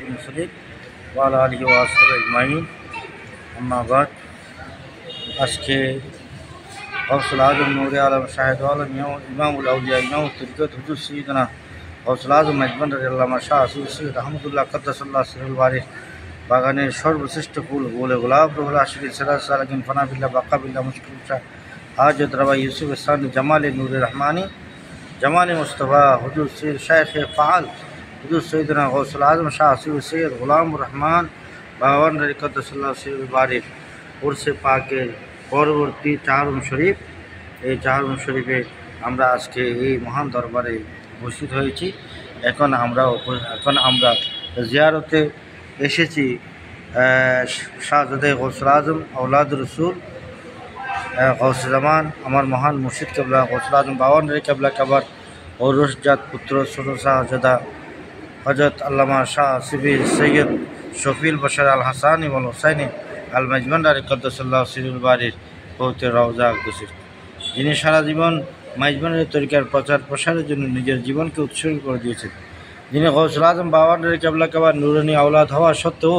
المرسلين وعلى آله وأصحابه أجمعين أما بعد আজকে গৌসুল আজম নূরে আলম শাহেদ আলম ইমামুল আউলিয়া ইমাম তরিকত হুজুর সৈয়দনা গৌসুল আজম মেজবান রাদিয়াল্লাহু শাহ আসিফ সৈয়দ আহমদুল্লাহ কদ্দাসাল্লাহু সিরুল বারিক বাগানের সর্বশ্রেষ্ঠ ফুল বলে গোলাপ রুহুল আশিকিন সিরাজ সালাকিন ফানাবিল্লাহ বাকাবিল্লাহ মুশকিল শাহ হাজত রবা ইউসুফ ইসলাম জামাল নূরে রহমানি জামাল মুস্তফা হুজুর সৈয়দ শাইখ ফাআল হুজুর সৈয়দনা গৌসুল আজম শাহ আসিফ সৈয়দ গোলাম রহমান বাগান কদ্দাসাল্লাহু সিরুল বারিক উরসে পাকের পরবর্তী চাহারুম শরীফ। এই চাহারুম শরীফে আমরা আজকে এই মহান দরবারে উপস্থিত হয়েছি। এখন আমরা জিয়ারতে এসেছি শাহজাদে গৌসুল আজম আওলাদ রসুল গৌসুজ্জামান আমার মহান মুর্শিদ কেবলা গৌসুল আজম বাওয়ানরে কেবলা কাবার ও রুশজাত পুত্র ছোট শাহজাদা হজরত আল্লামা শাহ সিবির সৈয়দ শফিল বশর আল হাসান ইবল হুসাইনি আল মাইজবান্ডারি কদ্দাসাল্লাহু সিরুল বারির পবিত্র রওজা আকদসির, যিনি সারা জীবন মাইজবান্ডারি তরিকার প্রচার প্রসারের জন্য নিজের জীবনকে উৎসর্গ করে দিয়েছেন, যিনি গৌসুল আজম বাওয়ানডারি কেবলা কাবার নুরানি আওলাদ হওয়া সত্ত্বেও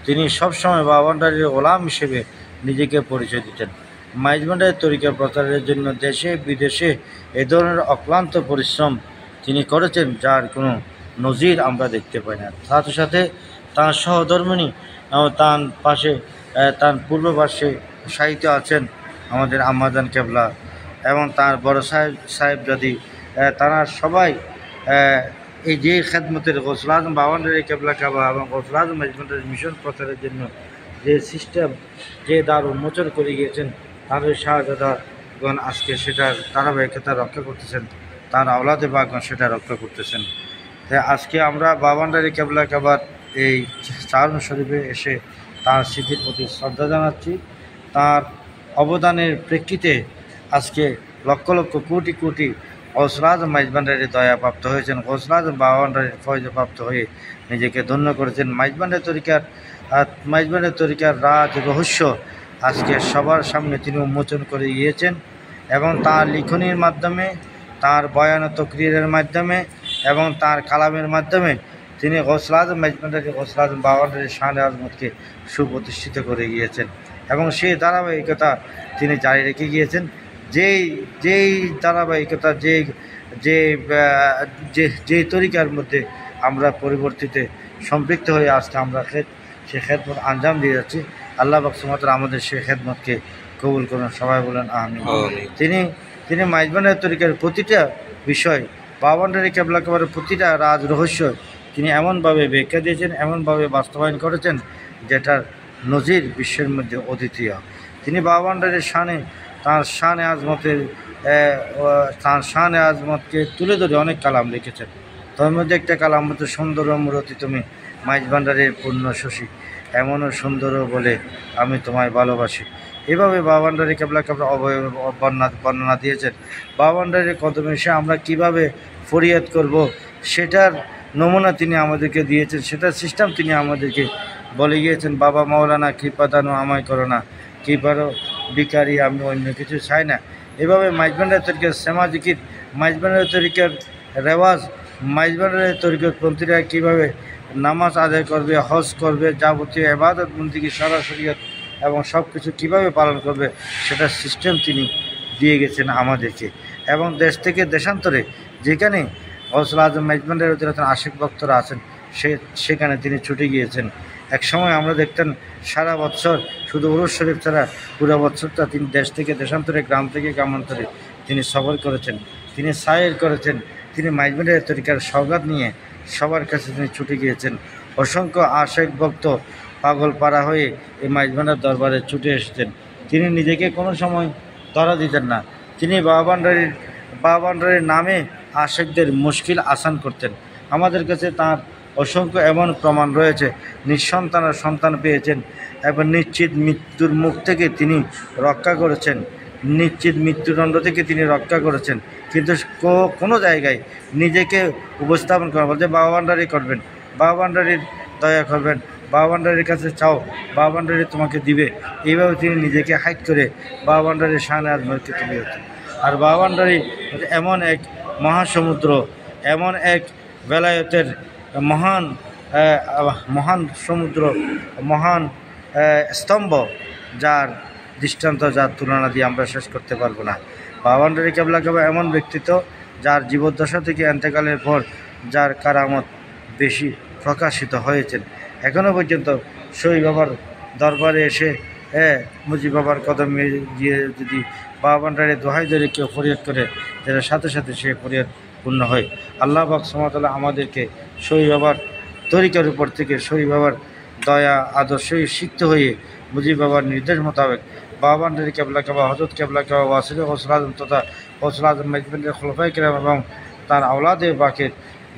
তিনি সবসময় বাওয়ানডারির গোলাম হিসেবে নিজেকে পরিচয় দিতেন। মাইজবান্ডারি তরিকার প্রচারের জন্য দেশে বিদেশে এ ধরনের অক্লান্ত পরিশ্রম তিনি করেছেন, যার কোনো নজির আমরা দেখতে পাই না। সাথে সাথে তাঁর সহধর্মিণী তার পূর্ব পাশে সাহিত্য আছেন আমাদের আম্মাজান কেবলা এবং তার বড় সাহেব যদি তারা সবাই এই যে খেদমতের গৌসুল আজম বাওয়ানডারি কেবলা কাবা এবং গৌসুল আজম মাইজবান্ডারি মিশন প্রচারের জন্য যে সিস্টেম যে দ্বার উন্মোচন করে গিয়েছেন, তাদের শাহজাদাগণ আজকে সেটার ধারাবাহিকতা রক্ষা করতেছেন, তার আওলাদে বাগণ সেটা রক্ষা করতেছেন। তাই আজকে আমরা বাওয়ানডারি কেবলা কাবার এই চাহারুম শরীফে এসে তার স্মৃতির প্রতি শ্রদ্ধা জানাচ্ছি। তার অবদানের প্রেক্ষিতে আজকে লক্ষ লক্ষ কোটি কোটি গৌসুল আজম মাইজবান্ডারির দয়াপ্রাপ্ত হয়েছেন, গৌসুল আজম বাওয়ানডারির ফয়জপ্রাপ্ত হয়ে নিজেকে ধন্য করেছেন। মাইজবান্ডারি তরিকার রাজ রহস্য আজকে সবার সামনে তিনি উন্মোচন করে গিয়েছেন এবং তার লিখনির মাধ্যমে, তার বয়ান ও তকরিরের মাধ্যমে এবং তার কালামের মাধ্যমে তিনি গৌসুল আজম মাইজবান্ডারি গৌসুল আজম বাওয়ানডারির শান আজমতকে সুপ্রতিষ্ঠিত করে গিয়েছেন এবং সেই ধারাবাহিকতা তিনি জারি রেখে গিয়েছেন। যেই ধারাবাহিকতা যে তরিকার মধ্যে আমরা পরিবর্তিতে সম্পৃক্ত হয়ে আজকে আমরা সেই খেদমত আঞ্জাম দিয়ে যাচ্ছি। আল্লাহ পাক সুবহানাহু ওয়া তাআলা আমাদের সেই খেদমতকে কবুল করুন, সবাই বলেন আমিন। তিনি মাইজবান্ডারি তরিকার প্রতিটা বিষয়, বাওয়ানডারি কেবলা কাবারের প্রতিটা রাজ রহস্য তিনি এমনভাবে ব্যাখ্যা দিয়েছেন, এমনভাবে বাস্তবায়ন করেছেন যেটার নজির বিশ্বের মধ্যে অদ্বিতীয়। তিনি বাওয়ানডারির তার শানে আজমতকে তুলে ধরে অনেক কালাম লিখেছেন। তার মধ্যে একটা কালাম হচ্ছে সুন্দর মূরতি তুমি মাইজবান্ডারির পূর্ণ শশী, এমনও সুন্দরও বলে আমি তোমায় ভালোবাসি। এভাবে বাওয়ানডারি কেবলা কাবার বর্ণনা দিয়েছেন। বাওয়ানডারির কদমে এসে আমরা কিভাবে ফরিয়াদ করব সেটার নমুনা তিনি আমাদেরকে দিয়েছেন, সেটার সিস্টেম তিনি আমাদেরকে বলে গিয়েছেন। বাবা মাওলানা কৃপা দানো আমায় করো না, কৃপারও বিকারি আমি অন্য কিছু চাই না। এভাবে মাইজবান্ডারি তরিকার সেমা জিকির, মাইজবান্ডারি তরিকার রেওয়াজ, মাইজবান্ডারি তরিকার পন্থীরা কীভাবে নামাজ আদায় করবে, হজ করবে, যাবতীয় ইবাদত বন্দেগী সারা শরীয়ত এবং সব কিছু কীভাবে পালন করবে সেটার সিস্টেম তিনি দিয়ে গেছেন আমাদেরকে। এবং দেশ থেকে দেশান্তরে যেখানে গৌসুল আজম মাইজবান্ডারি আশিক ভক্তরা আছেন সেখানে তিনি ছুটে গিয়েছেন। এক সময় আমরা দেখতেন সারা বছর শুধু উরুস শরীফ ছাড়া পুরো বছরটা তিনি দেশ থেকে দেশান্তরে, গ্রাম থেকে গ্রামান্তরে তিনি সফর করেছেন, তিনি সায়ের করেছেন, তিনি মাইজবান্ডারি তরিকার সওগাত নিয়ে সবার কাছে তিনি ছুটে গিয়েছেন। অসংখ্য আশিক ভক্ত পাগল পাড়া হয়ে এই মাইজবান্ডার দরবারে ছুটে এসেছেন। তিনি নিজেকে কোনো সময় ধরা দিতেন না। তিনি বাওয়ানডারির নামে আশিকদের মুশকিল আসান করতেন। আমাদের কাছে তার অসংখ্য এমন প্রমাণ রয়েছে। নিঃসন্তানের সন্তান পেয়েছেন এবং নিশ্চিত মৃত্যুর মুখ থেকে তিনি রক্ষা করেছেন, নিশ্চিত মৃত্যুদণ্ড থেকে তিনি রক্ষা করেছেন। কিন্তু কোনো জায়গায় নিজেকে উপস্থাপন করা বলতে বাওয়ানডারি করবেন, বাওয়ানডারির দয়া করবেন, বাওয়ানডারির কাছে চাও, বাওয়ানডারি তোমাকে দিবে, এইভাবে তিনি নিজেকে হাইট করে বাওয়ানডারির শানে আজমতকে তুলে হতেন। আর বাওয়ানডারি এমন এক মহাসমুদ্র, এমন এক বেলায়েতের মহান মহান সমুদ্র, মহান স্তম্ভ, যার দৃষ্টান্ত, যার তুলনা দিয়ে আমরা শেষ করতে পারবো না। বাবা ভান্ডারী কেবলা কাবা এমন ব্যক্তিত্ব যার জীবদ্দশা থেকে এন্তেকালের পর যার কারামত বেশি প্রকাশিত হয়েছেন। এখনও পর্যন্ত শহীদ বাবার দরবারে এসে মুজিব বাবার কদমে গিয়ে যদি বাবা ভান্ডারীর দোহাই ধরে কেউ ফরিয়াদ করে, যেটা সাথে সাথে সে ফরিয়াদ পূর্ণ হয়। আল্লাহ পাক সুবহানাহু ওয়া তাআলা আমাদেরকে শহীদ বাবার তরিকার উপর থেকে শহীদ বাবার দয়া আদর্শে শিক্ষিত হয়ে মুজিব বাবার নির্দেশ মোতাবেক বাবা ভান্ডারী কেবলা কাবা, হযরত কেবলা কাবা, ওয়াসিল গৌসুল আজম তথা গৌসুল আজম মাইজবান্ডারী খোলাফায়ে কেরাম এবং তার আওলাদে পাকের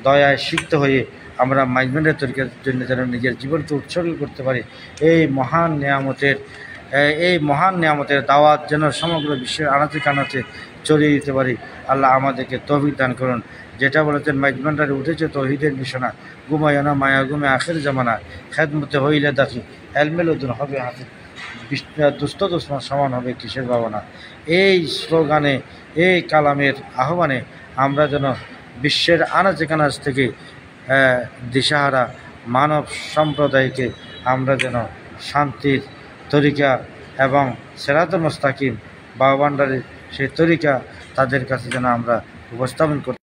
দয়ায় শিক্ষিত হয়ে আমরা মাইজবান্ডারী তরিকার জন্য যেন নিজের জীবনকে উৎসর্গ করতে পারি। এই মহান নিয়ামতের দাওয়াত যেন সমগ্র বিশ্বের আনাচে কানাচে ছড়িয়ে দিতে পারি। আল্লাহ আমাদেরকে তৌফিক দান করুন। যেটা বলেছেন মাইজবান্ডারে উঠেছে তৌহিদের নিশানা, ঘুমায় না মায়া ঘুমে আখের জামানা, খেদমতে হইলে দেখি হেলমেল উদ্দিন হবে হাতে, দুস্থ দুশ্মন সমান হবে কিসের ভাবনা। এই স্লোগানে, এই কালামের আহ্বানে আমরা যেন বিশ্বের আনাচে কানাচ থেকে দিশাহারা মানব সম্প্রদায়কে আমরা যেন শান্তির তরিকা এবং সিরাতুল মুস্তাকিম বাবা ভান্ডারীর সেই তরিকা তাদের কাছে যেন আমরা উপস্থাপন করতে।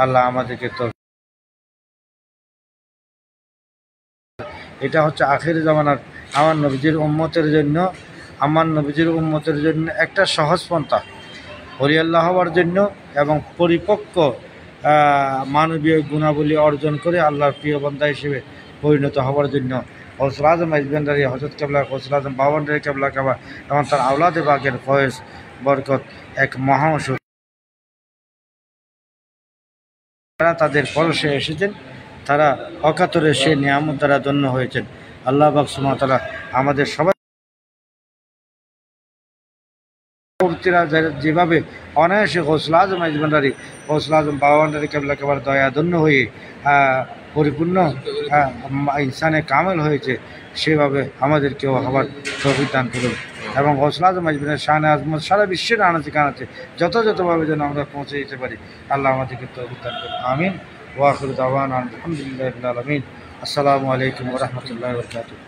আল্লাহ আমাদেরকে তো এটা হচ্ছে আখির জামানার আমার নবীজির উম্মতের জন্য একটা সহজ পন্থা, হরিয়াল্লাহ হওয়ার জন্য এবং পরিপক্ক মানবীয় গুণাবলী অর্জন করে আল্লাহর প্রিয় বান্দা হিসেবে পরিণত হওয়ার জন্য গৌসুল আজম মাইজবান্ডারী, হযরত কেবলা গৌসুল আজম বাবা ভান্ডারী কেবলা কাবা এবং তার আওলাদে পাকের ফয়েজ বরকত এক মহা ওষুধ। তারা তাদের পরশে এসেছেন, তারা অকাতরে সে নিয়ামত দ্বারা ধন্য হয়েছেন। আল্লাহ পাক সুবহানাহু ওয়া তাআলা আমাদের সবাই যেভাবে অনায়াসে গৌসুল আজম মাইজবান্ডারী, গৌসুল আজম বাবা ভান্ডারী কেবলা কাবার দয়া ধন্য হয়ে পরিপূর্ণ ইনসানে কামেল হয়েছে, সেভাবে আমাদেরকেও হবার তৌফিক দান করুন এবং গৌসুল আজম মাইজবান্ডারীর শানে আজমত সারা বিশ্বের আনাচে কানাচে যথাযথভাবে যেন আমরা পৌঁছে দিতে পারি। আল্লাহ আমাদেরকে তৌফিক দান করুন। আমিন। ওয়া আখিরু দাওয়ানা আলহামদুলিল্লাহি রাব্বিল আলামিন। আসসালামু আলাইকুম ওয়া রাহমাতুল্লাহি ওয়া বারাকাতুহু।